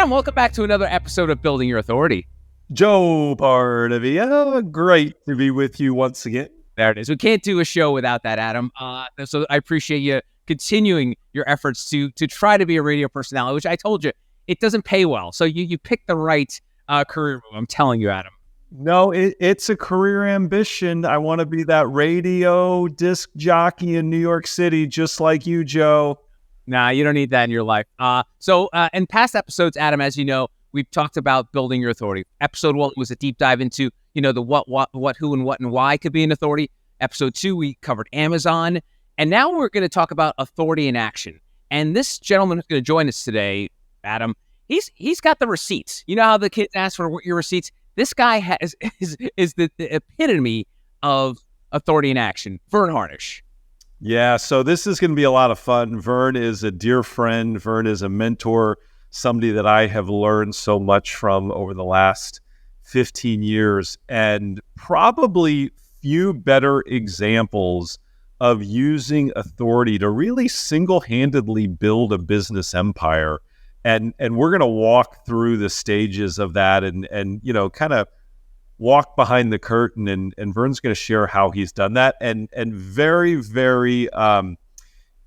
Adam, welcome back to another episode of Building Your Authority. Joe Bardavia, great to be with you once again. There it is. We can't do a show without that, Adam. So I appreciate you continuing your efforts to try to be a radio personality, which I told you, it doesn't pay well. So you picked the right career move, I'm telling you, Adam. No, it's a career ambition. I want to be that radio disc jockey in New York City, just like you, Joe. Nah, you don't need that in your life. So in past episodes, Adam, as you know, we've talked about building your authority. Episode 1 was a deep dive into, the what, who, and what, and why could be an authority. Episode 2, we covered Amazon. And now we're going to talk about authority in action. And this gentleman who's going to join us today, Adam, he's got the receipts. You know how the kids ask for your receipts? This guy is the epitome of authority in action. Verne Harnish. Yeah, so this is going to be a lot of fun. Verne is a dear friend. Verne is a mentor, somebody that I have learned so much from over the last 15 years, and probably few better examples of using authority to really single-handedly build a business empire. And we're going to walk through the stages of that and kind of walk behind the curtain, and Verne's going to share how he's done that, and very, very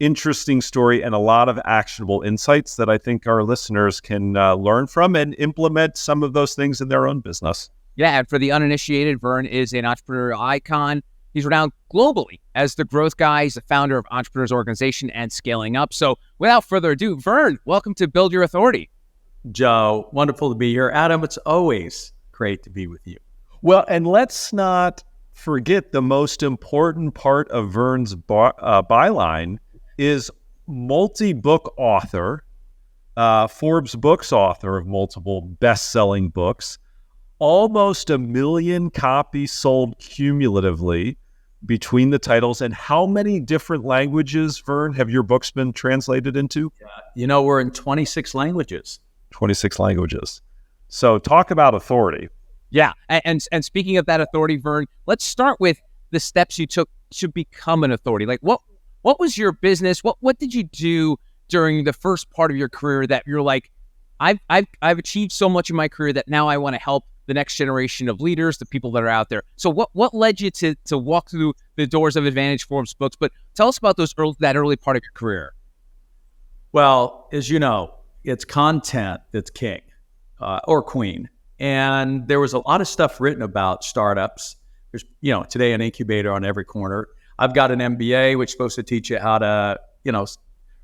interesting story and a lot of actionable insights that I think our listeners can learn from and implement some of those things in their own business. Yeah, and for the uninitiated, Verne is an entrepreneurial icon. He's renowned globally as the growth guy. He's the founder of Entrepreneurs Organization and Scaling Up. So without further ado, Verne, welcome to Build Your Authority. Joe, wonderful to be here. Adam, it's always great to be with you. Well, and let's not forget the most important part of Verne's byline is multi-book author, Forbes Books author of multiple best-selling books, almost 1 million copies sold cumulatively between the titles. And how many different languages, Verne, have your books been translated into? We're in 26 languages. 26 languages. So talk about authority. Yeah, and speaking of that authority, Verne, let's start with the steps you took to become an authority. Like, what was your business? What did you do during the first part of your career that you're like, I've achieved so much in my career that now I want to help the next generation of leaders, the people that are out there. So what led you to walk through the doors of Advantage Forbes Books? But tell us about that early part of your career. Well, as you know, it's content that's king or queen. And there was a lot of stuff written about startups. There's, today an incubator on every corner. I've got an MBA, which is supposed to teach you how to,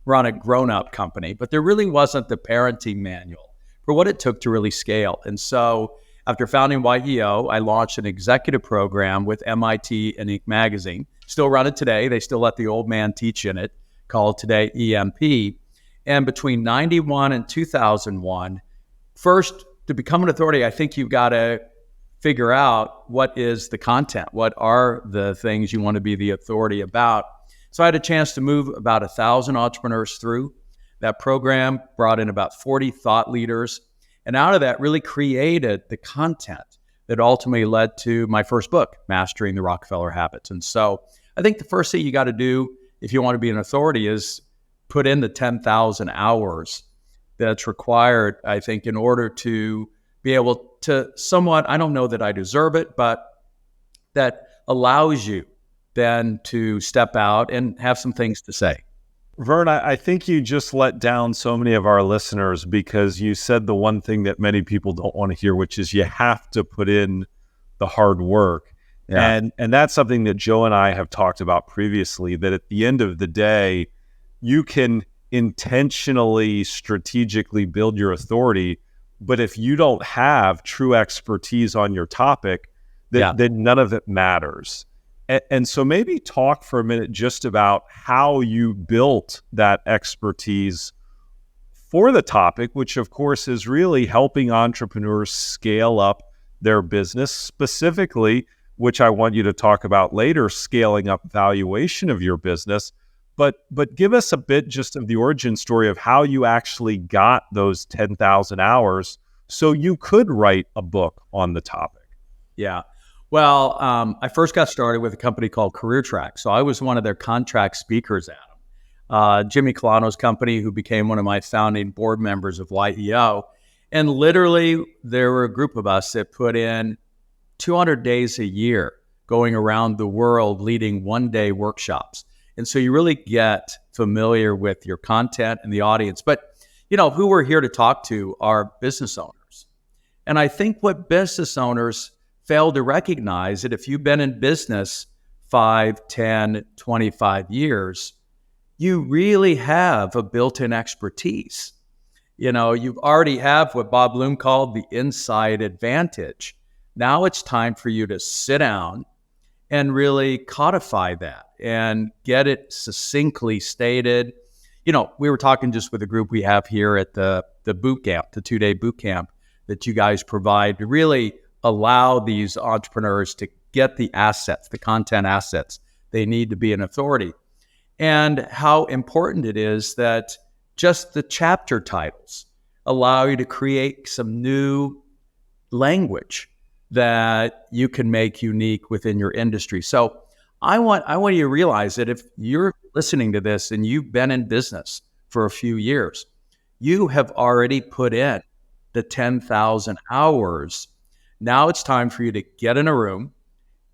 run a grown-up company. But there really wasn't the parenting manual for what it took to really scale. And so after founding YEO, I launched an executive program with MIT and Inc. magazine. Still run it today. They still let the old man teach in it, called today EMP. And between 91 and 2001, first, to become an authority, I think you've got to figure out what is the content. What are the things you want to be the authority about? So I had a chance to move about 1,000 entrepreneurs through that program, brought in about 40 thought leaders, and out of that really created the content that ultimately led to my first book, Mastering the Rockefeller Habits. And so I think the first thing you got to do if you want to be an authority is put in the 10,000 hours that's required, I think, in order to be able to somewhat, I don't know that I deserve it, but that allows you then to step out and have some things to say. Verne, I think you just let down so many of our listeners because you said the one thing that many people don't want to hear, which is you have to put in the hard work. Yeah. And that's something that Joe and I have talked about previously, that at the end of the day, you can intentionally, strategically build your authority, but if you don't have true expertise on your topic, then none of it matters. And so maybe talk for a minute just about how you built that expertise for the topic, which of course is really helping entrepreneurs scale up their business, specifically, which I want you to talk about later, scaling up valuation of your business. But give us a bit just of the origin story of how you actually got those 10,000 hours so you could write a book on the topic. Yeah. Well, I first got started with a company called Career Track. So I was one of their contract speakers, Adam. Jimmy Colano's company, who became one of my founding board members of YEO. And literally, there were a group of us that put in 200 days a year going around the world leading one-day workshops. And so you really get familiar with your content and the audience. But, who we're here to talk to are business owners. And I think what business owners fail to recognize that if you've been in business 5, 10, 25 years, you really have a built-in expertise. You already have what Bob Bloom called the inside advantage. Now it's time for you to sit down and really codify that and get it succinctly stated. We were talking just with a group we have here at the boot camp, the 2-day boot camp that you guys provide to really allow these entrepreneurs to get the assets, the content assets they need to be an authority. And how important it is that just the chapter titles allow you to create some new language that you can make unique within your industry. So I want you to realize that if you're listening to this and you've been in business for a few years, you have already put in the 10,000 hours. Now it's time for you to get in a room.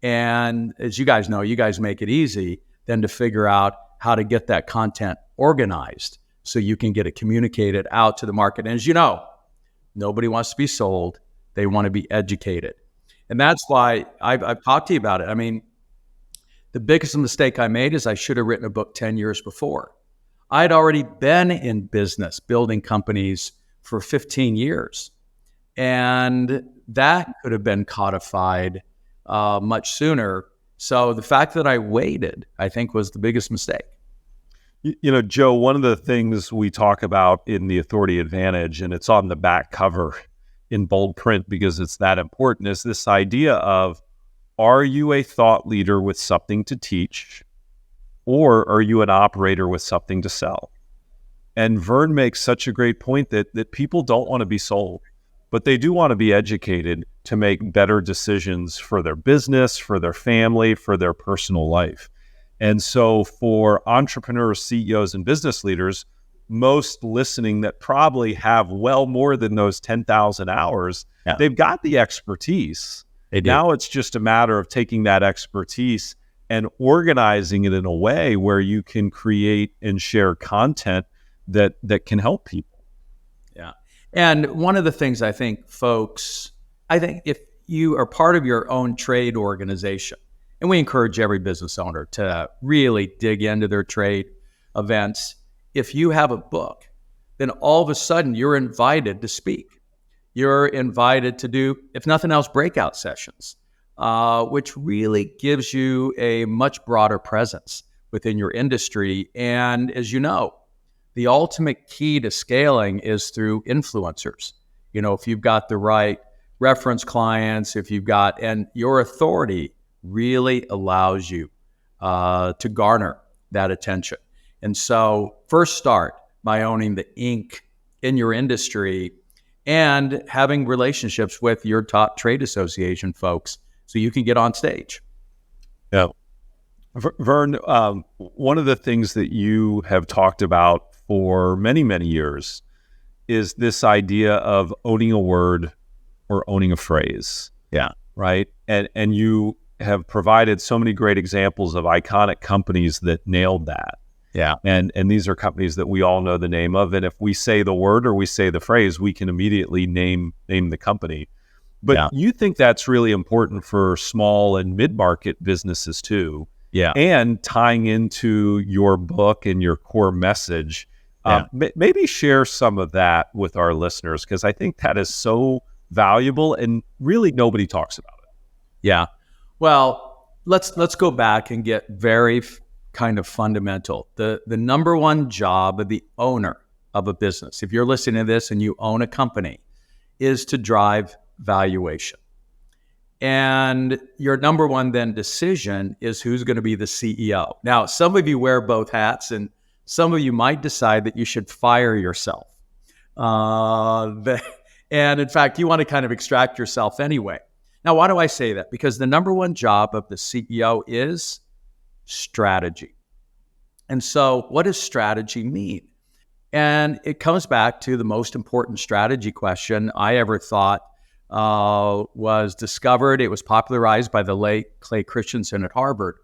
And as you guys know, you guys make it easy then to figure out how to get that content organized so you can get it communicated out to the market. And as you know, nobody wants to be sold. They want to be educated. And that's why I've talked to you about it. I mean, the biggest mistake I made is I should have written a book 10 years before. I'd already been in business building companies for 15 years. And that could have been codified much sooner. So the fact that I waited, I think, was the biggest mistake. Joe, one of the things we talk about in the Authority Advantage, and it's on the back cover in bold print because it's that important, is this idea of, are you a thought leader with something to teach, or are you an operator with something to sell? And Verne makes such a great point that people don't want to be sold, but they do want to be educated to make better decisions for their business, for their family, for their personal life. And so for entrepreneurs, CEOs, and business leaders, most listening that probably have well more than those 10,000 hours, they've got the expertise. Now it's just a matter of taking that expertise and organizing it in a way where you can create and share content that can help people. Yeah. And one of the things I think if you are part of your own trade organization, and we encourage every business owner to really dig into their trade events. If you have a book, then all of a sudden you're invited to speak. You're invited to do, if nothing else, breakout sessions, which really gives you a much broader presence within your industry. And as you know, the ultimate key to scaling is through influencers. If you've got the right reference clients, and your authority really allows you to garner that attention. And so first start by owning the ink in your industry and having relationships with your top trade association folks so you can get on stage. Yeah. Verne, one of the things that you have talked about for many, many years is this idea of owning a word or owning a phrase. Yeah. Right. And you have provided so many great examples of iconic companies that nailed that. Yeah. And these are companies that we all know the name of. And if we say the word or we say the phrase, we can immediately name the company. But you think that's really important for small and mid-market businesses too. Yeah. And tying into your book and your core message, maybe share some of that with our listeners, because I think that is so valuable and really nobody talks about it. Yeah. Well, let's go back and get very kind of fundamental. The number one job of the owner of a business, if you're listening to this and you own a company, is to drive valuation. And your number one then decision is who's going to be the CEO. Now, some of you wear both hats, and some of you might decide that you should fire yourself. And in fact, you want to kind of extract yourself anyway. Now, why do I say that? Because the number one job of the CEO is strategy. And so what does strategy mean? And it comes back to the most important strategy question I ever thought was discovered. It was popularized by the late Clay Christensen at Harvard.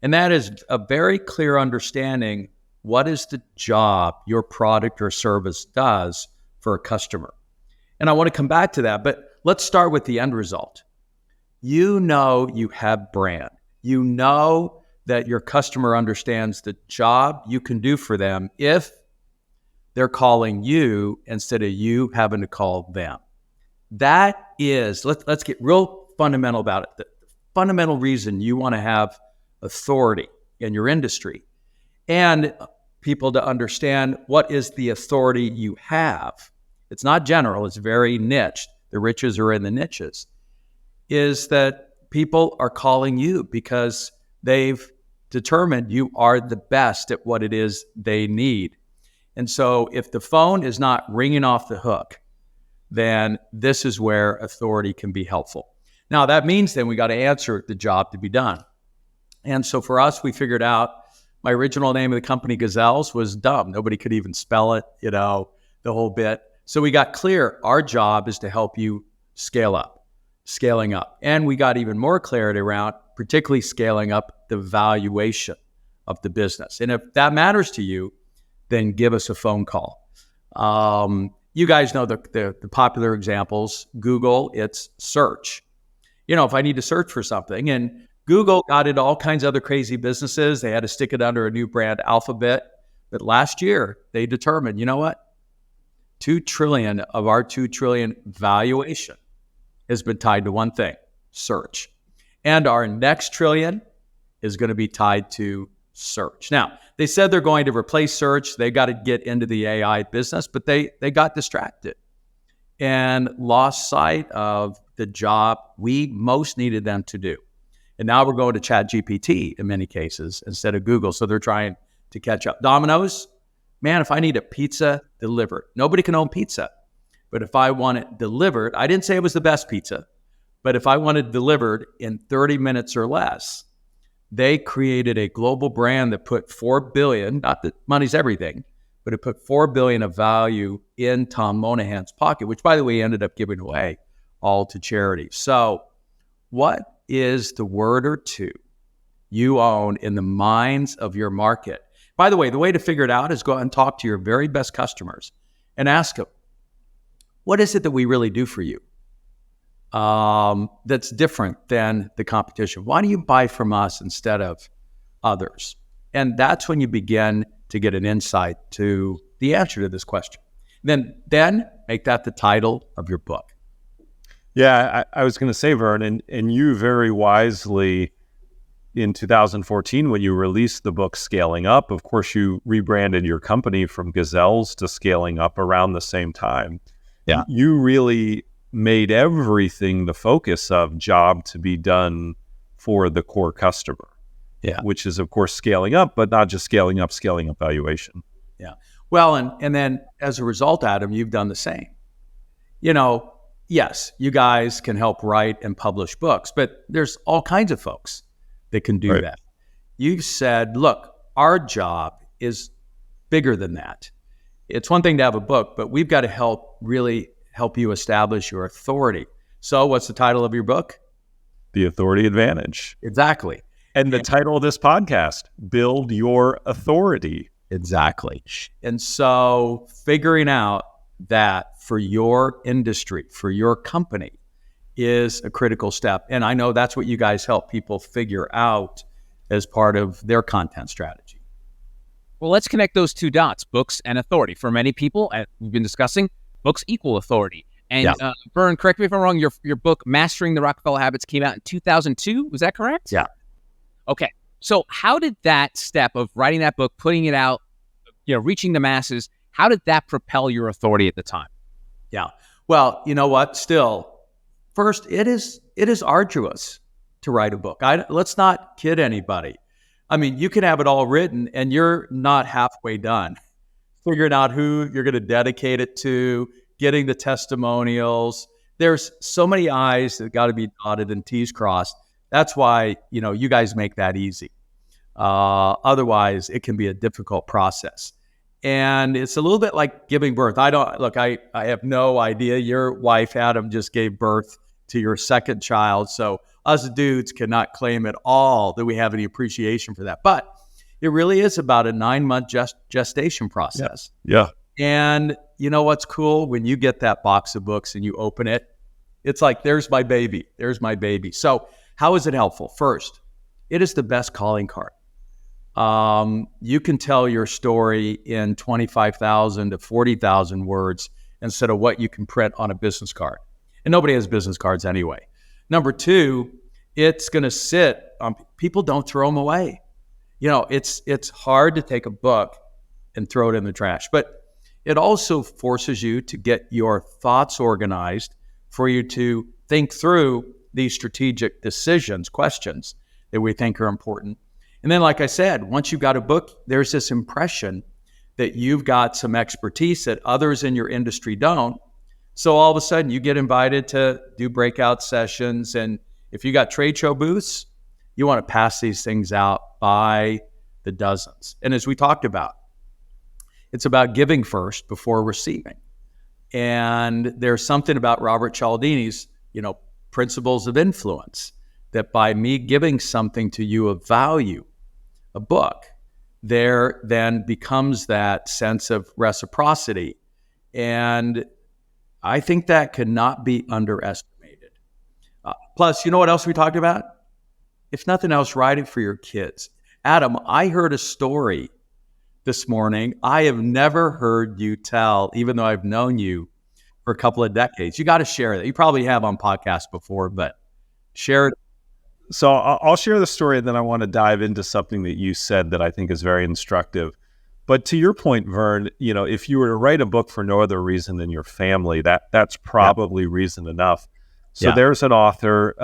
And that is a very clear understanding what is the job your product or service does for a customer. And I want to come back to that, but let's start with the end result. You know you have brand. You know that your customer understands the job you can do for them if they're calling you instead of you having to call them. That is, let's get real fundamental about it. The fundamental reason you want to have authority in your industry and people to understand what is the authority you have. It's not general, it's very niche. The riches are in the niches. Is that people are calling you because they've determined you are the best at what it is they need. And so if the phone is not ringing off the hook, then this is where authority can be helpful. Now, that means then we got to answer the job to be done. And so for us, we figured out my original name of the company, Gazelles, was dumb. Nobody could even spell it, the whole bit. So we got clear. Our job is to help you scaling up. And we got even more clarity around particularly scaling up the valuation of the business. And if that matters to you, then give us a phone call. You guys know the popular examples. Google, it's search. If I need to search for something, and Google got into all kinds of other crazy businesses. They had to stick it under a new brand, Alphabet. But last year, they determined, you know what? $2 trillion of our $2 trillion valuation has been tied to one thing, search. And our next trillion is going to be tied to search. Now, they said they're going to replace search. They got to get into the AI business, but they got distracted and lost sight of the job we most needed them to do. And now we're going to ChatGPT in many cases instead of Google. So they're trying to catch up. Domino's, man, if I need a pizza delivered, nobody can own pizza. But if I want it delivered, I didn't say it was the best pizza, but if I want it delivered in 30 minutes or less, they created a global brand that put $4 billion, not that money's everything, but it put $4 billion of value in Tom Monahan's pocket, which, by the way, he ended up giving away all to charity. So what is the word or two you own in the minds of your market? By the way, the way to figure it out is go out and talk to your very best customers and ask them, what is it that we really do for you that's different than the competition? Why do you buy from us instead of others? And that's when you begin to get an insight to the answer to this question. Then make that the title of your book. Yeah, I was going to say, Verne, and you very wisely in 2014, when you released the book Scaling Up, of course, you rebranded your company from Gazelles to Scaling Up around the same time. Yeah. You really made everything the focus of job to be done for the core customer. Yeah. Which is, of course, scaling up, but not just scaling up valuation. Yeah. Well, and then as a result, Adam, you've done the same. Yes, you guys can help write and publish books, but there's all kinds of folks that can do that. You've said, look, our job is bigger than that. It's one thing to have a book, but we've got to really help you establish your authority. So what's the title of your book? The Authority Advantage. Exactly. And the title of this podcast, Build Your Authority. Exactly. And so figuring out that for your industry, for your company, is a critical step. And I know that's what you guys help people figure out as part of their content strategy. Well, let's connect those two dots, books and authority. For many people, as we've been discussing, books equal authority. And Verne, correct me if I'm wrong, your book, Mastering the Rockefeller Habits, came out in 2002. Was that correct? Yeah. Okay. So how did that step of writing that book, putting it out, reaching the masses, how did that propel your authority at the time? Yeah. Well, you know what? Still, first, it is arduous to write a book. Let's not kid anybody. I mean, you can have it all written and you're not halfway done. Figuring out who you're going to dedicate it to, getting the testimonials. There's so many I's that got to be dotted and T's crossed. That's why, you guys make that easy. Otherwise, it can be a difficult process. And it's a little bit like giving birth. I have no idea. Your wife, Adam, just gave birth to your second child. So us dudes cannot claim at all that we have any appreciation for that. But it really is about a 9-month gestation process. Yeah. And you know what's cool? When you get that box of books and you open it, it's like, there's my baby. There's my baby. So how is it helpful? First, it is the best calling card. You can tell your story in 25,000 to 40,000 words instead of what you can print on a business card. And nobody has business cards anyway. Number two, it's going to sit on, people don't throw them away. You know, it's hard to take a book and throw it in the trash, but it also forces you to get your thoughts organized for you to think through these strategic decisions, questions that we think are important. And then, like I said, once you've got a book, there's this impression that you've got some expertise that others in your industry don't. So all of a sudden you get invited to do breakout sessions. And if you got trade show booths, you want to pass these things out by the dozens. And as we talked about, it's about giving first before receiving. And there's something about Robert Cialdini's, principles of influence, that by me giving something to you of value, a book, there then becomes that sense of reciprocity. And I think that cannot be underestimated. Plus, you know what else we talked about? If nothing else, write it for your kids. Adam, I heard a story this morning I have never heard you tell, even though I've known you for a couple of decades. You got to share that. You probably have on podcasts before, but share it. So I'll share the story, and then I want to dive into something that you said that I think is very instructive. But to your point, Verne, if you were to write a book for no other reason than your family, that's probably reason enough. So there's an author,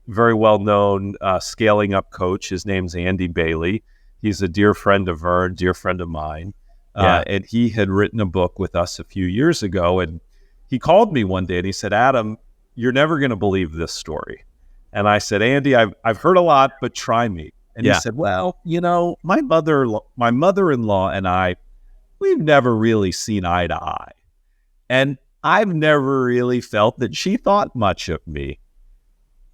very well-known scaling up coach. His name's Andy Bailey. He's a dear friend of Verne, dear friend of mine. And he had written a book with us a few years ago. And he called me one day and he said, "Adam, you're never going to believe this story." And I said, "Andy, I've heard a lot, but try me." And he said, "Well, my mother-in-law and I, we've never really seen eye to eye. And I've never really felt that she thought much of me."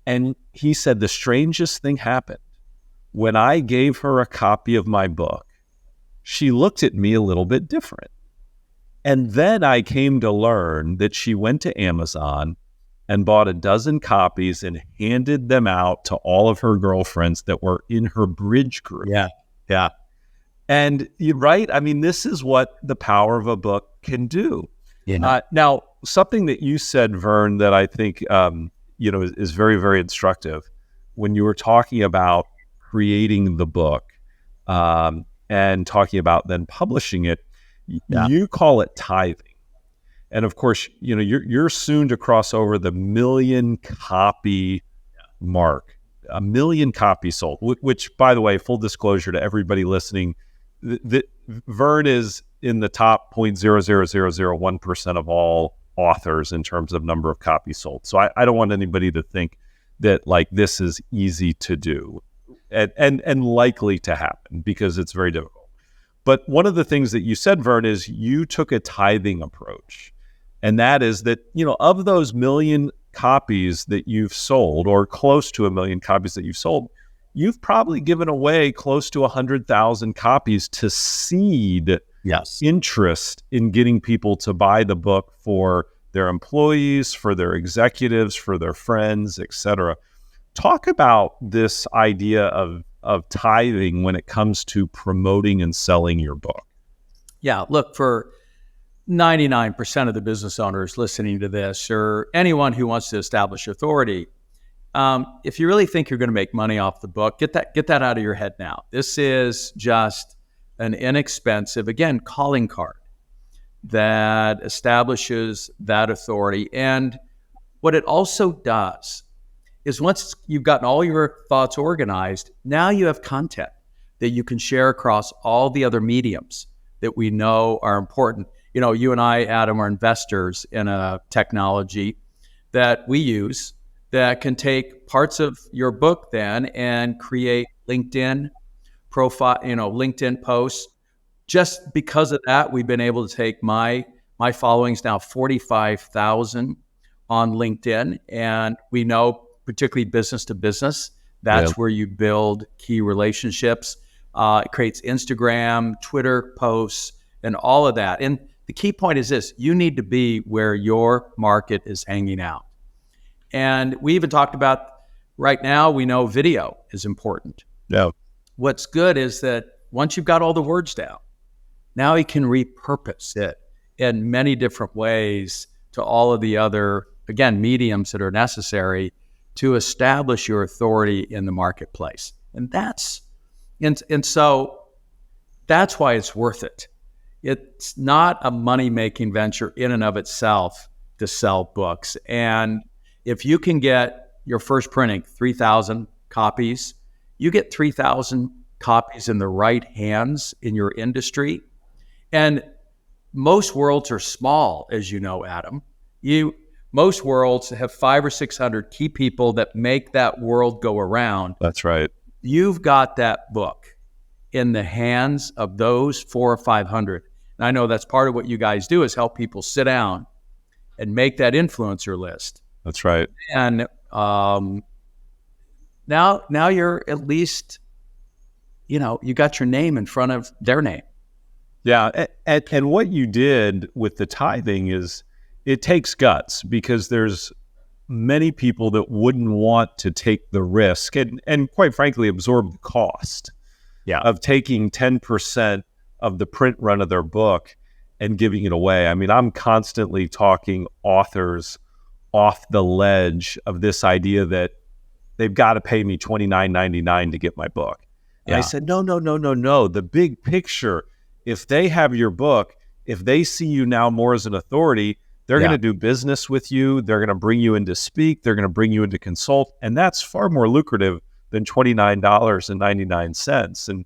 And he said, the strangest thing happened. When I gave her a copy of my book, she looked at me a little bit different. And then I came to learn that she went to Amazon and bought a dozen copies and handed them out to all of her girlfriends that were in her bridge group. Yeah. And you're right. I mean, this is what the power of a book can do. Now, something that you said, Verne, that I think, is very, very instructive when you were talking about creating the book and talking about then publishing it, you call it tithing. And of course, you're soon to cross over the 1 million copy mark, 1 million copies sold, which, by the way, full disclosure to everybody listening, Verne is in the top 0.00001% of all authors in terms of number of copies sold. So I don't want anybody to think that this is easy to do and likely to happen, because it's very difficult. But one of the things that you said, Verne, is you took a tithing approach. And that is that, of those 1 million copies that you've sold, or close to 1 million copies that you've sold, you've probably given away close to 100,000 copies to seed interest in getting people to buy the book for their employees, for their executives, for their friends, etc. Talk about this idea of tithing when it comes to promoting and selling your book. Yeah, look, for 99% of the business owners listening to this, or anyone who wants to establish authority, if you really think you're going to make money off the book, get that out of your head now. This is just an inexpensive, again, calling card that establishes that authority. And what it also does is, once you've gotten all your thoughts organized, now you have content that you can share across all the other mediums that we know are important. You and I, Adam, are investors in a technology that we use that can take parts of your book then and create LinkedIn profile, LinkedIn posts, just because of that, we've been able to take my following's now 45,000 on LinkedIn. And we know, particularly business to business, that's where you build key relationships. It creates Instagram, Twitter posts, and all of that. And the key point is this: you need to be where your market is hanging out. And we even talked about, right now, we know video is important. Yeah. What's good is that once you've got all the words down, now you can repurpose it in many different ways to all of the other, again, mediums that are necessary to establish your authority in the marketplace. And so that's why it's worth it. It's not a money-making venture in and of itself to sell books. And if you can get your first printing, 3,000 copies, you get 3,000 copies in the right hands in your industry. And most worlds are small, as you know, Adam. Most worlds have 500 or 600 key people that make that world go around. That's right. You've got that book in the hands of those 400 or 500. And I know that's part of what you guys do, is help people sit down and make that influencer list. That's right. And now you're at least, you got your name in front of their name. Yeah. And what you did with the tithing is, it takes guts, because there's many people that wouldn't want to take the risk and quite frankly, absorb the cost of taking 10% of the print run of their book and giving it away. I mean, I'm constantly talking authors off the ledge of this idea that they've got to pay me $29.99 to get my book. And I said, no. The big picture, if they have your book, if they see you now more as an authority, they're going to do business with you. They're going to bring you in to speak. They're going to bring you in to consult. And that's far more lucrative than $29.99. And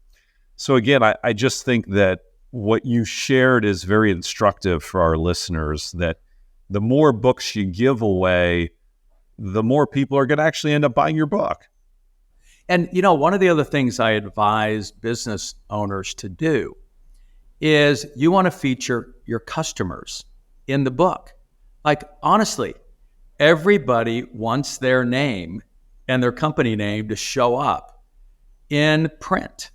so again, I just think that what you shared is very instructive for our listeners, that the more books you give away, the more people are going to actually end up buying your book. And, one of the other things I advise business owners to do is you want to feature your customers in the book. Like, honestly, everybody wants their name and their company name to show up in print.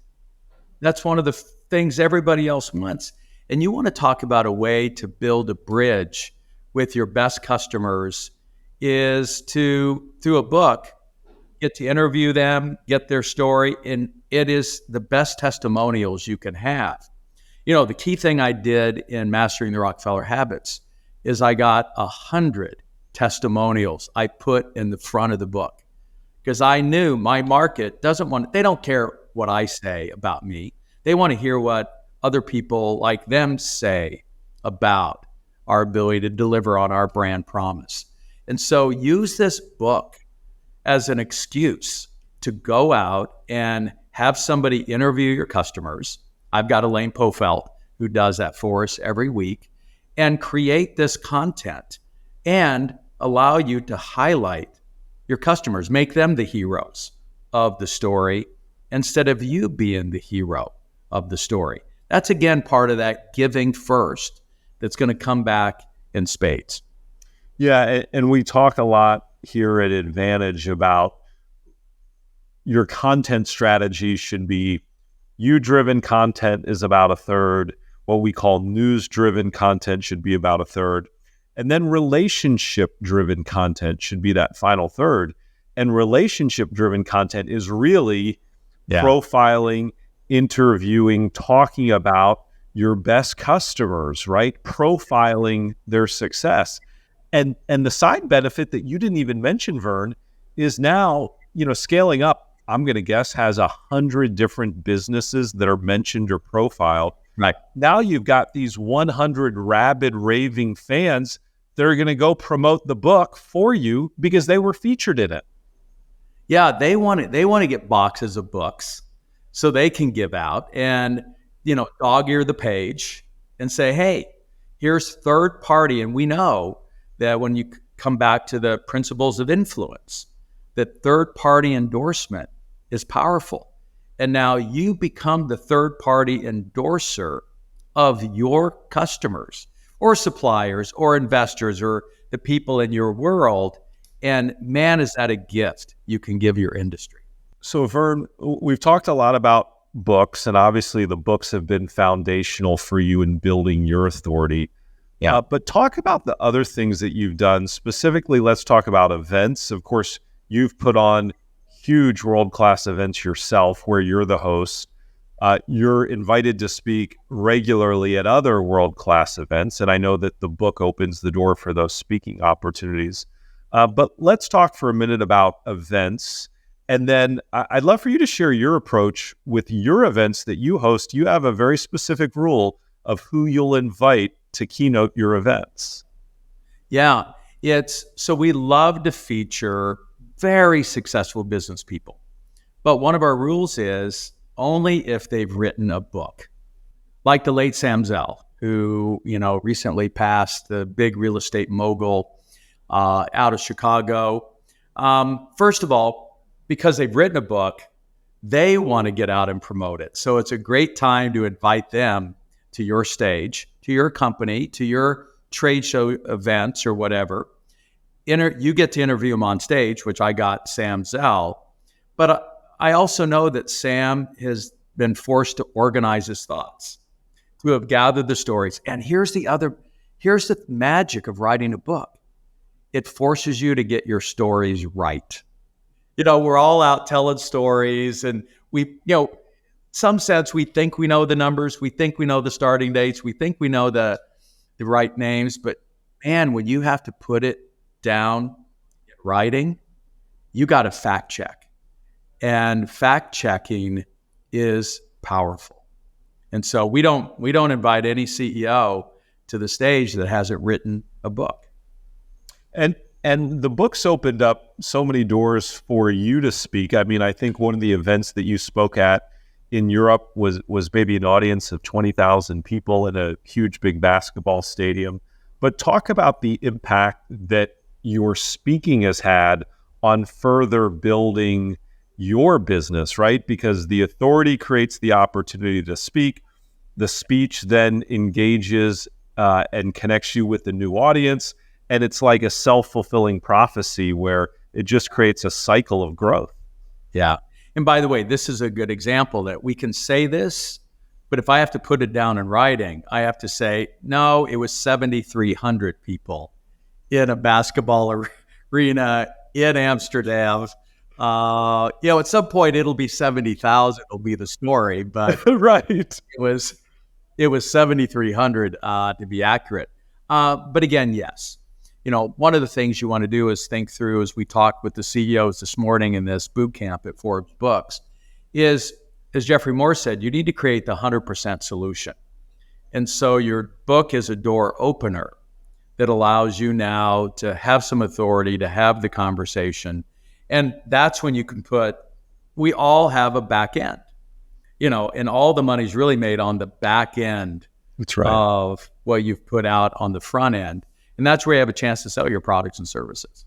That's one of the things everybody else wants. And you want to talk about a way to build a bridge with your best customers is to, through a book, get to interview them, get their story, and it is the best testimonials you can have. The key thing I did in Mastering the Rockefeller Habits is I got 100 testimonials I put in the front of the book, because I knew my market they don't care what I say about me. They want to hear what other people like them say about our ability to deliver on our brand promise. And so use this book as an excuse to go out and have somebody interview your customers. I've got Elaine Pofelt who does that for us every week, and create this content and allow you to highlight your customers, make them the heroes of the story instead of you being the hero of the story. That's, again, part of that giving first that's going to come back in spades. Yeah, and we talk a lot here at Advantage about your content strategy should be you-driven content is about a third. What we call news-driven content should be about a third. And then relationship-driven content should be that final third. And relationship-driven content is really profiling, interviewing, talking about your best customers, right? Profiling their success. And the side benefit that you didn't even mention, Verne, is now, scaling up, I'm going to guess, has 100 different businesses that are mentioned or profiled. Right. Now you've got these 100 rabid, raving fans that are going to go promote the book for you because they were featured in it. Yeah, they want to get boxes of books so they can give out and, dog ear the page and say, hey, here's third party. And we know that when you come back to the principles of influence, that third party endorsement is powerful. And now you become the third party endorser of your customers or suppliers or investors or the people in your world. And man, is that a gift you can give your industry. So Verne, we've talked a lot about books, and obviously the books have been foundational for you in building your authority. Yeah. But talk about the other things that you've done. Specifically, let's talk about events. Of course, you've put on huge world-class events yourself where you're the host. You're invited to speak regularly at other world-class events, and I know that the book opens the door for those speaking opportunities. But let's talk for a minute about events. And then I'd love for you to share your approach with your events that you host. You have a very specific rule of who you'll invite to keynote your events. Yeah, so we love to feature very successful business people. But one of our rules is only if they've written a book. Like the late Sam Zell, who, recently passed, the big real estate mogul out of Chicago. First of all, because they've written a book, they want to get out and promote it. So it's a great time to invite them to your stage, to your company, to your trade show events or whatever. You get to interview them on stage, which I got Sam Zell. But I also know that Sam has been forced to organize his thoughts, to have gathered the stories. And here's the magic of writing a book. It forces you to get your stories right. We're all out telling stories, and some sense we think we know the numbers, we think we know the starting dates, we think we know the right names, but man, when you have to put it down in writing, you got to fact check. And fact checking is powerful. And so we don't invite any CEO to the stage that hasn't written a book. And the book's opened up so many doors for you to speak. I mean, I think one of the events that you spoke at in Europe was maybe an audience of 20,000 people in a huge, big basketball stadium. But talk about the impact that your speaking has had on further building your business, right? Because the authority creates the opportunity to speak. The speech then engages and connects you with the new audience. And it's like a self-fulfilling prophecy where it just creates a cycle of growth. Yeah. And by the way, this is a good example that we can say this, but if I have to put it down in writing, I have to say, no, it was 7,300 people in a basketball arena in Amsterdam. At some point it'll be 70,000 will be the story, but right. It was 7,300 to be accurate. But again, yes. One of the things you want to do is think through, as we talked with the CEOs this morning in this boot camp at Forbes Books, is, as Jeffrey Moore said, you need to create the 100% solution. And so your book is a door opener that allows you now to have some authority, to have the conversation. And that's when you can we all have a back end, and all the money's really made on the back end. That's right. Of what you've put out on the front end. And that's where you have a chance to sell your products and services.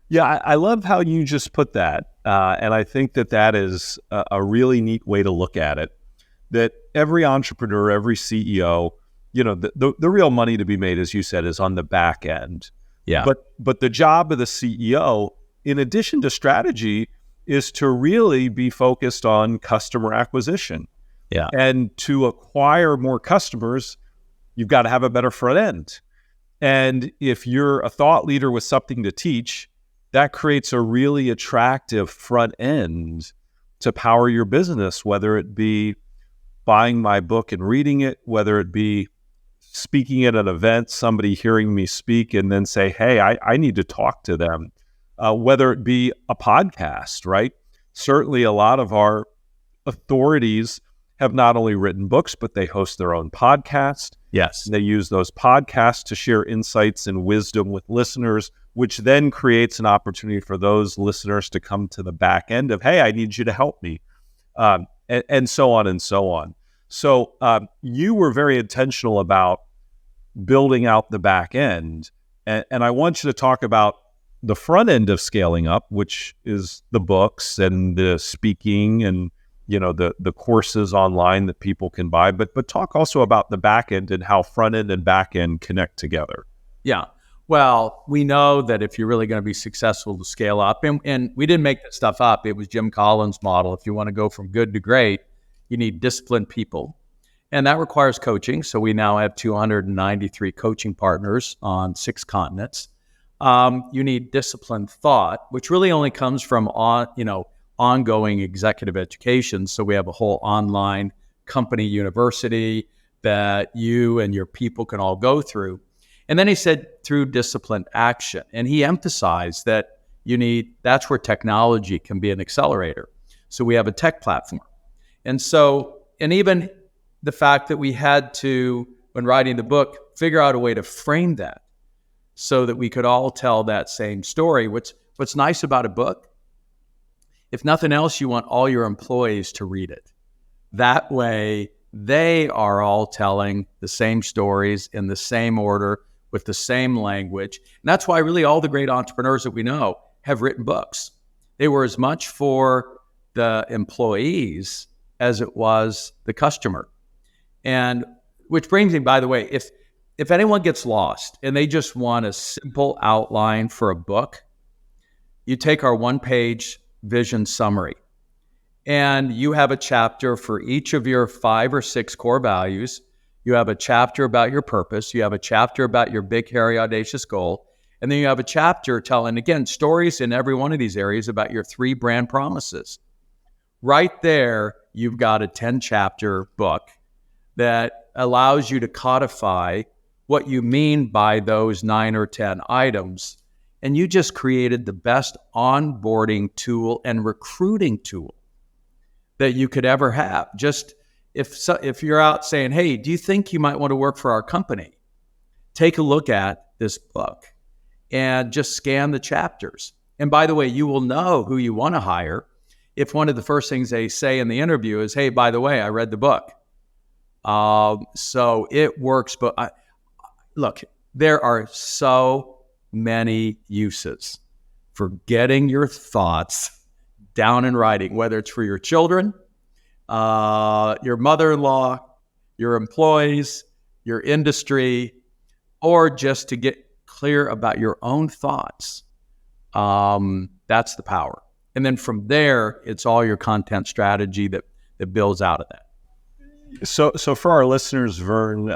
Yeah, I love how you just put that. And I think that is a really neat way to look at it. That every entrepreneur, every CEO, the real money to be made, as you said, is on the back end. Yeah. But the job of the CEO, in addition to strategy, is to really be focused on customer acquisition. Yeah. And to acquire more customers, you've got to have a better front end. And if you're a thought leader with something to teach, that creates a really attractive front end to power your business, whether it be buying my book and reading it, whether it be speaking at an event, somebody hearing me speak and then say, hey, I need to talk to them, whether it be a podcast, right? Certainly a lot of our authorities have not only written books, but they host their own podcast. Yes. They use those podcasts to share insights and wisdom with listeners, which then creates an opportunity for those listeners to come to the back end of, hey, I need you to help me, and so on and so on. So you were very intentional about building out the back end. And I want you to talk about the front end of scaling up, which is the books and the speaking and the courses online that people can buy, but talk also about the back end and how front end and back end connect together. Yeah. Well, we know that if you're really going to be successful to scale up, and we didn't make that stuff up, it was Jim Collins' model. If you want to go from good to great, you need disciplined people. And that requires coaching. So we now have 293 coaching partners on 6 continents. You need disciplined thought, which really only comes from ongoing executive education. So we have a whole online company university that you and your people can all go through. And then he said through disciplined action. And he emphasized that that's where technology can be an accelerator. So we have a tech platform. And even the fact that we had to, when writing the book, figure out a way to frame that so that we could all tell that same story. What's nice about a book, if nothing else, you want all your employees to read it. That way, they are all telling the same stories in the same order with the same language. And that's why really all the great entrepreneurs that we know have written books. They were as much for the employees as it was the customer. And which brings me, by the way, if anyone gets lost and they just want a simple outline for a book, you take our 1-page vision summary and you have a chapter for each of your 5 or 6 core values. You have a chapter about your purpose. You have a chapter about your big, hairy, audacious goal. And then you have a chapter telling, again, stories in every one of these areas about your 3 brand promises. Right there, you've got a 10-chapter book that allows you to codify what you mean by those 9 or 10 items. And you just created the best onboarding tool and recruiting tool that you could ever have. Just if you're out saying, hey, do you think you might want to work for our company? Take a look at this book and just scan the chapters. And by the way, you will know who you want to hire if one of the first things they say in the interview is, hey, by the way, I read the book. So it works. But look, there are so many uses for getting your thoughts down in writing, whether it's for your children, your mother-in-law, your employees, your industry, or just to get clear about your own thoughts. That's the power. And then from there, it's all your content strategy that builds out of that. So for our listeners, Verne,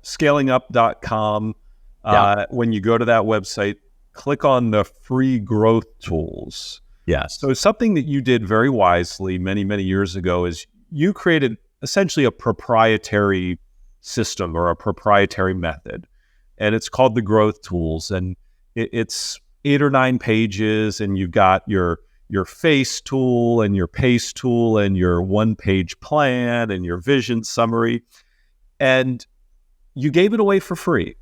scalingup.com, when you go to that website, click on the free growth tools. Yes. So something that you did very wisely many, many years ago is you created essentially a proprietary system or a proprietary method, and it's called the growth tools. And it's 8 or 9 pages, and you've got your face tool and your pace tool and your 1-page plan and your vision summary. And you gave it away for free,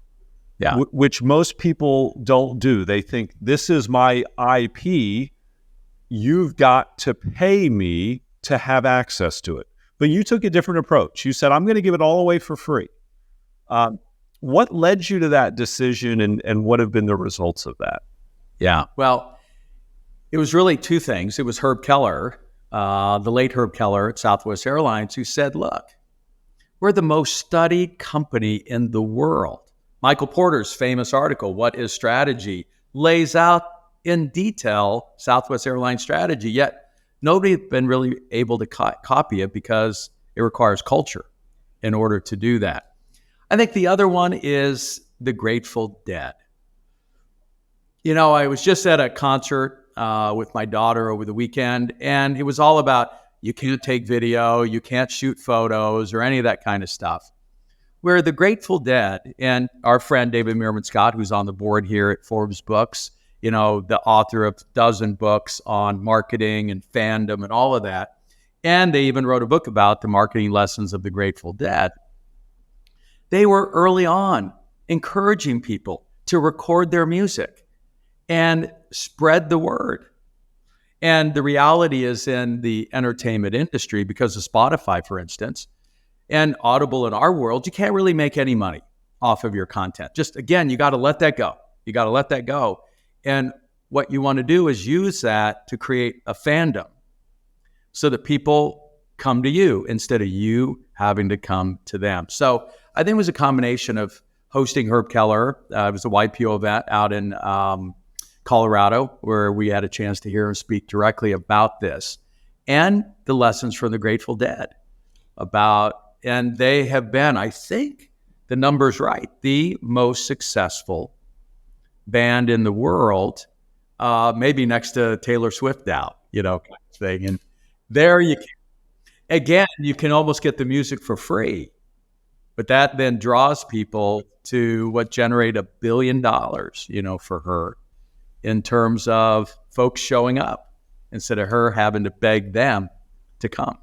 which most people don't do. They think, this is my IP. You've got to pay me to have access to it. But you took a different approach. You said, I'm going to give it all away for free. What led you to that decision, and what have been the results of that? Yeah, well, it was really 2 things. It was Herb Keller, the late Herb Keller at Southwest Airlines, who said, look, we're the most studied company in the world. Michael Porter's famous article, What is Strategy?, lays out in detail Southwest Airlines strategy, yet nobody had been really able to copy it because it requires culture in order to do that. I think the other one is the Grateful Dead. You know, I was just at a concert with my daughter over the weekend, and it was all about you can't take video, you can't shoot photos, or any of that kind of stuff. Where the Grateful Dead, and our friend David Meerman Scott, who's on the board here at Forbes Books, you know, the author of 12 books on marketing and fandom and all of that. And they even wrote a book about the marketing lessons of the Grateful Dead. They were early on encouraging people to record their music and spread the word. And the reality is, in the entertainment industry, because of Spotify, for instance, and Audible in our world, you can't really make any money off of your content. Just, again, you got to let that go. You got to let that go. And what you want to do is use that to create a fandom so that people come to you instead of you having to come to them. So I think it was a combination of hosting Herb Keller. It was a YPO event out in Colorado where we had a chance to hear him speak directly about this and the lessons from the Grateful Dead and they have been, I think the number's right, the most successful band in the world, maybe next to Taylor Swift now, kind of thing. And there you can almost get the music for free, but that then draws people to what generate $1 billion, for her in terms of folks showing up instead of her having to beg them to come.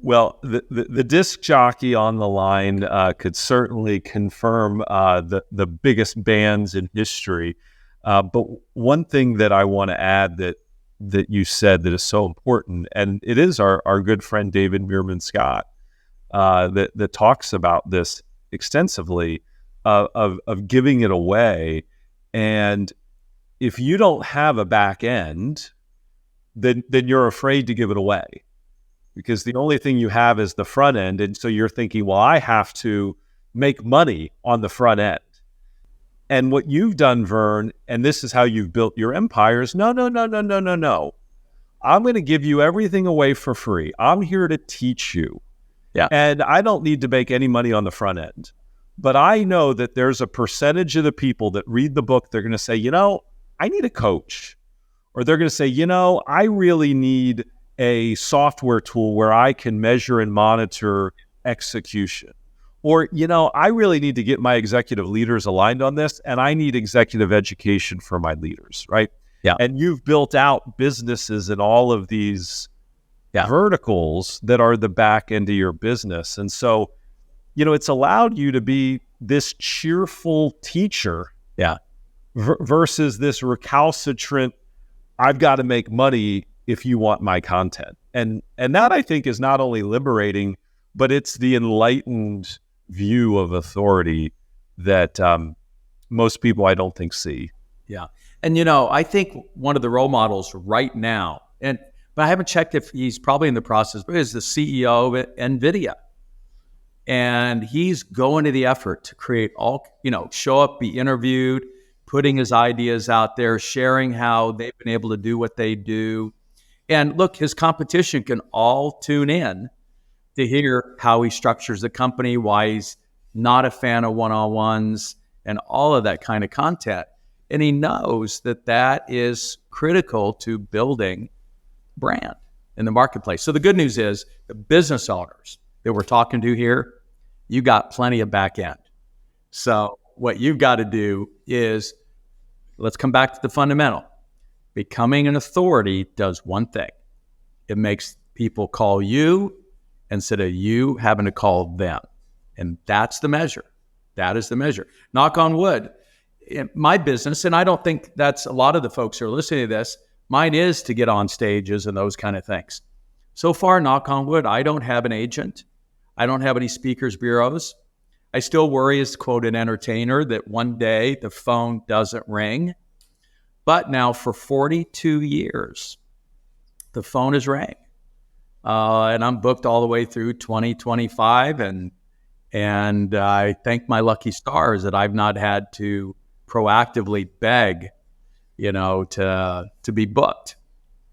Well, the disc jockey on the line could certainly confirm the biggest bands in history. But one thing that I want to add that you said that is so important, and it is our good friend David Meerman Scott that talks about this extensively of giving it away. And if you don't have a back end, then you're afraid to give it away, because the only thing you have is the front end. And so you're thinking, well, I have to make money on the front end. And what you've done, Verne, and this is how you've built your empire, is no. I'm going to give you everything away for free. I'm here to teach you. Yeah. And I don't need to make any money on the front end. But I know that there's a percentage of the people that read the book, they're going to say, I need a coach. Or they're going to say, I really need a software tool where I can measure and monitor execution. Or, I really need to get my executive leaders aligned on this, and I need executive education for my leaders, right? Yeah. And you've built out businesses in all of these verticals that are the back end of your business. And so, it's allowed you to be this cheerful teacher versus this recalcitrant, I've got to make money if you want my content. And that, I think, is not only liberating, but it's the enlightened view of authority that most people, I don't think, see. Yeah. And, I think one of the role models right now, but I haven't checked if he's probably in the process, but is the CEO of NVIDIA. And he's going to the effort to create show up, be interviewed, putting his ideas out there, sharing how they've been able to do what they do. And look, his competition can all tune in to hear how he structures the company, why he's not a fan of one-on-ones and all of that kind of content. And he knows that is critical to building brand in the marketplace. So the good news is the business owners that we're talking to here, you got plenty of back end. So what you've got to do is, let's come back to the fundamental. Becoming an authority does one thing. It makes people call you instead of you having to call them. And that's the measure. That is the measure. Knock on wood. In my business, and I don't think that's a lot of the folks who are listening to this, mine is to get on stages and those kind of things. So far, knock on wood, I don't have an agent. I don't have any speakers bureaus. I still worry as, quote, an entertainer that one day the phone doesn't ring. But now for 42 years, the phone has rang. And I'm booked all the way through 2025. And I thank my lucky stars that I've not had to proactively beg, to be booked.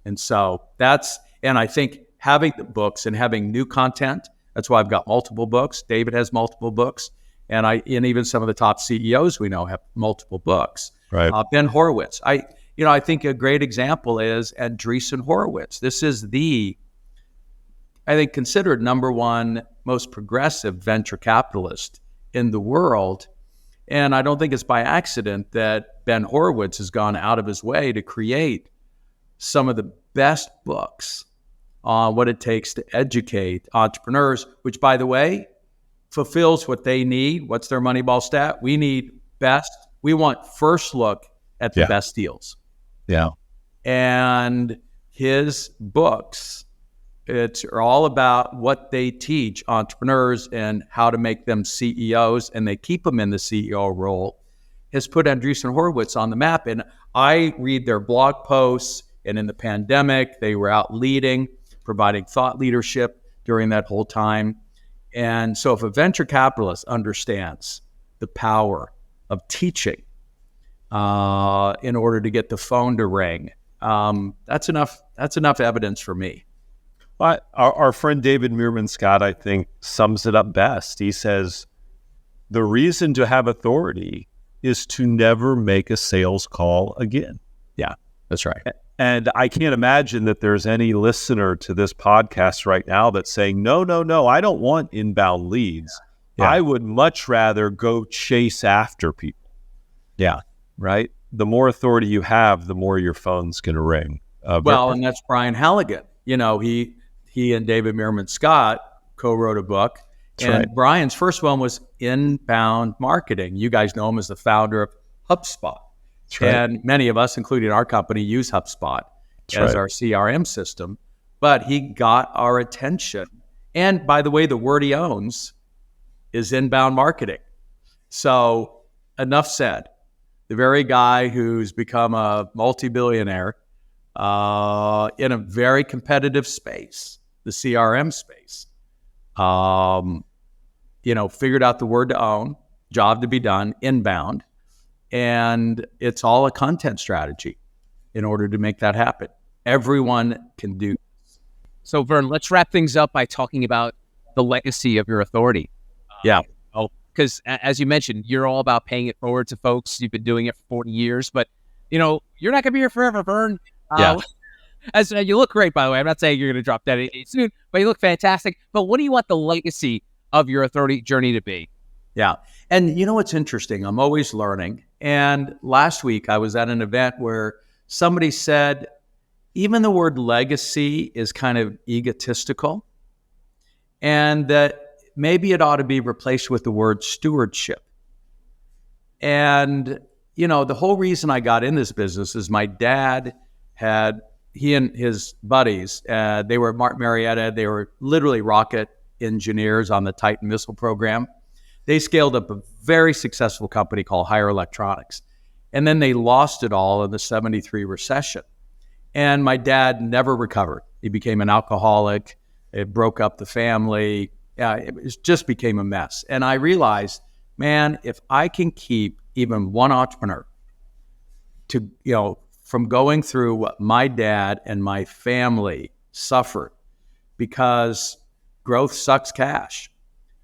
And so and I think having the books and having new content, that's why I've got multiple books. David has multiple books. And even some of the top CEOs we know have multiple books. Right. Ben Horowitz. I think a great example is Andreessen Horowitz. This is I think, considered number one most progressive venture capitalist in the world. And I don't think it's by accident that Ben Horowitz has gone out of his way to create some of the best books on what it takes to educate entrepreneurs, which, by the way, fulfills what they need. What's their Moneyball stat? We want first look at the best deals. Yeah. And his books, it's all about what they teach entrepreneurs and how to make them CEOs, and they keep them in the CEO role, has put Andreessen Horowitz on the map. And I read their blog posts, and in the pandemic, they were out leading. providing thought leadership during that whole time. And so if a venture capitalist understands the power of teaching in order to get the phone to ring, that's enough evidence for me. Our friend David Meerman Scott, I think, sums it up best. He says, the reason to have authority is to never make a sales call again. Yeah, that's right. And I can't imagine that there's any listener to this podcast right now that's saying, no, I don't want inbound leads. Yeah. I would much rather go chase after people. Yeah. Right? The more authority you have, the more your phone's going to ring. And that's Brian Halligan. You know, he and David Meerman Scott co-wrote a book. That's and right. Brian's first one was inbound marketing. You guys know him as the founder of HubSpot. That's right. And many of us, including our company, use HubSpot as our CRM system. But he got our attention. And by the way, the word he owns is inbound marketing. So enough said. The very guy who's become a multi-billionaire in a very competitive space, the CRM space, figured out the word to own, job to be done, inbound. And it's all a content strategy in order to make that happen. Everyone can do this. So, Verne, let's wrap things up by talking about the legacy of your authority. Because as you mentioned, you're all about paying it forward to folks. You've been doing it for 40 years, but you're not going to be here forever, Verne. As you look great, by the way. I'm not saying you're going to drop that soon, but you look fantastic. But what do you want the legacy of your authority journey to be? Yeah. And you know what's interesting? I'm always learning. And last week I was at an event where somebody said, even the word legacy is kind of egotistical, and that maybe it ought to be replaced with the word stewardship. And, the whole reason I got in this business is my dad he and his buddies, they were at Martin Marietta. They were literally rocket engineers on the Titan missile program. They scaled up a very successful company called Higher Electronics. And then they lost it all in the 73 recession. And my dad never recovered. He became an alcoholic. It broke up the family. It just became a mess. And I realized, man, if I can keep even one entrepreneur from going through what my dad and my family suffered, because growth sucks cash,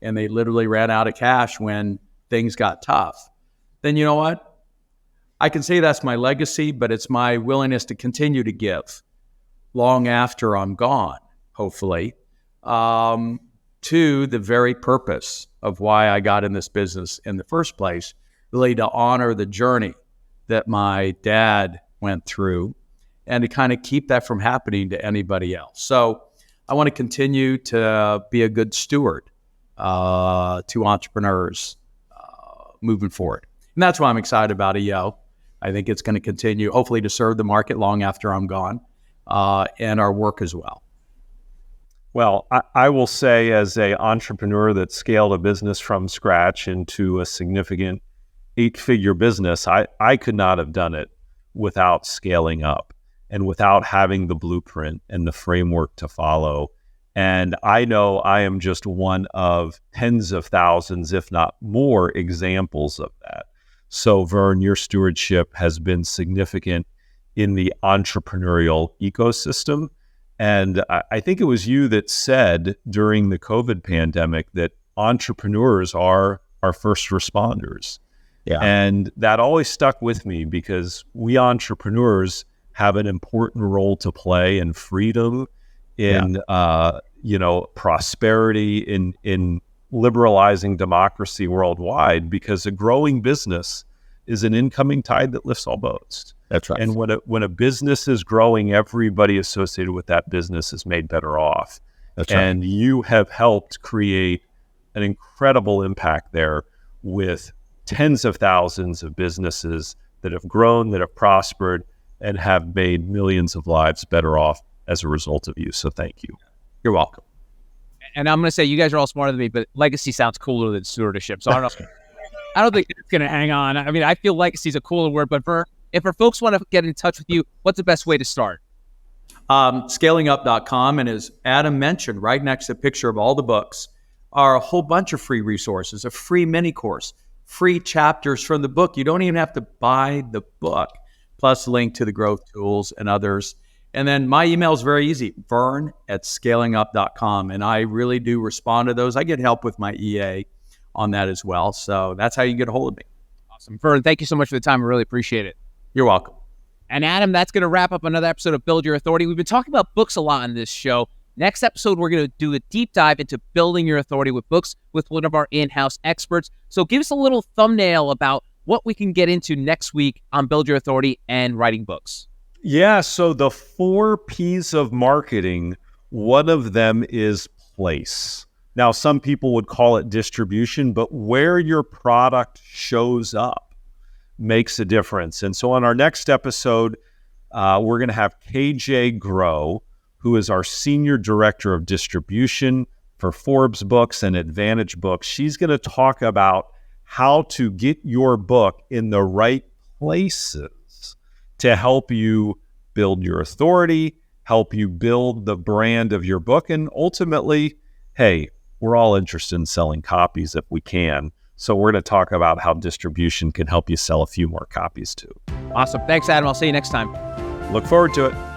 and they literally ran out of cash when things got tough, then you know what? I can say that's my legacy, but it's my willingness to continue to give long after I'm gone, hopefully, to the very purpose of why I got in this business in the first place, really to honor the journey that my dad went through and to kind of keep that from happening to anybody else. So I want to continue to be a good steward to entrepreneurs moving forward. And that's why I'm excited about EO. I think it's going to continue, hopefully, to serve the market long after I'm gone, and our work as well. Well, I will say, as an entrepreneur that scaled a business from scratch into a significant 8-figure business, I could not have done it without scaling up and without having the blueprint and the framework to follow. And I know I am just one of tens of thousands, if not more, examples of that. So, Verne, your stewardship has been significant in the entrepreneurial ecosystem. And I think it was you that said during the COVID pandemic that entrepreneurs are our first responders. Yeah. And that always stuck with me, because we entrepreneurs have an important role to play in freedom, in prosperity, in liberalizing democracy worldwide, because a growing business is an incoming tide that lifts all boats. That's right. And when a business is growing, everybody associated with that business is made better off. That's right. And you have helped create an incredible impact there with tens of thousands of businesses that have grown, that have prospered, and have made millions of lives better off as a result of you. So thank you. You're welcome. And I'm going to say, you guys are all smarter than me, but legacy sounds cooler than stewardship. So I don't know. I don't think it's going to hang on. I mean, I feel legacy is a cooler word, but if our folks want to get in touch with you, what's the best way to start? scalingup.com. And as Adam mentioned, right next to the picture of all the books are a whole bunch of free resources, a free mini course, free chapters from the book. You don't even have to buy the book, plus a link to the growth tools and others. And then my email is very easy, verne@scalingup.com. And I really do respond to those. I get help with my EA on that as well. So that's how you get a hold of me. Awesome. Verne, thank you so much for the time. I really appreciate it. You're welcome. And Adam, that's going to wrap up another episode of Build Your Authority. We've been talking about books a lot on this show. Next episode, we're going to do a deep dive into building your authority with books with one of our in-house experts. So give us a little thumbnail about what we can get into next week on Build Your Authority and writing books. Yeah, so the 4 P's of marketing, one of them is place. Now, some people would call it distribution, but where your product shows up makes a difference. And so on our next episode, we're going to have KJ Grow, who is our Senior Director of Distribution for Forbes Books and Advantage Books. She's going to talk about how to get your book in the right places to help you build your authority, help you build the brand of your book, and ultimately, hey, we're all interested in selling copies if we can. So we're going to talk about how distribution can help you sell a few more copies too. Awesome. Thanks, Adam. I'll see you next time. Look forward to it.